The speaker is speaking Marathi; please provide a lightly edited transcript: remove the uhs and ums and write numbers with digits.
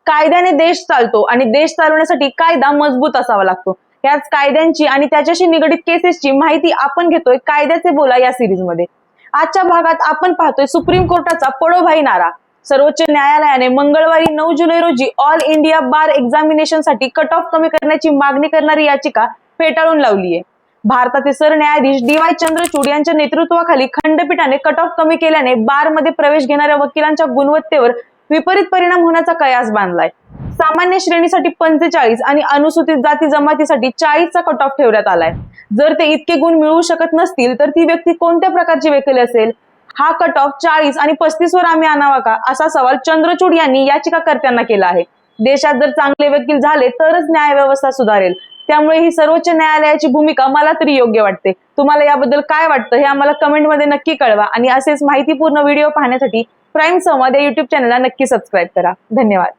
कायद्याने देश चालतो आणि देश चालवण्यासाठी कायदा मजबूत असावा लागतो. याच कायद्यांची आणि त्याच्याशी निगडित केसेसची माहिती आपण घेतोय कायद्याचे बोला या सिरीज मध्ये. आजच्या भागात आपण पाहतोय सुप्रीम कोर्टाचा पडोभाई नारा. सर्वोच्च न्यायालयाने मंगळवारी 9 जुलै रोजी ऑल इंडिया बार एक्झामिनेशन साठी कट ऑफ कमी करण्याची मागणी करणारी याचिका फेटाळून लावली आहे. भारताचे सरन्यायाधीश डी.वाय. चंद्रचूड यांच्या नेतृत्वाखाली खंडपीठाने कट ऑफ कमी केल्याने बार मध्ये प्रवेश घेणाऱ्या वकिलांच्या गुणवत्तेवर विपरीत परिणाम होण्याचा कयास बांधलाय. सामान्य श्रेणीसाठी 45 आणि अनुसूचित जाती जमातीसाठी 40 चा कट ऑफ ठेवण्यात आलाय. जर ते इतके गुण मिळवू शकत नसतील तर ती व्यक्ती कोणत्या प्रकारची वकील असेल? हा कट ऑफ 40 आणि 35 वर आम्ही आणावा का, असा सवाल चंद्रचूड यांनी याचिकाकर्त्यांना केला आहे. देशात जर चांगले वकील झाले तरच न्याय व्यवस्था सुधारेल. त्यामुळे ही सर्वोच्च न्यायालयाची भूमिका मला तरी योग्य वाटते. तुम्हाला याबद्दल काय वाटतं हे आम्हाला कमेंटमध्ये नक्की कळवा आणि असेच माहितीपूर्ण व्हिडिओ पाहण्यासाठी प्राईम संवाद या युट्यूब चॅनलला नक्की सबस्क्राईब करा. धन्यवाद.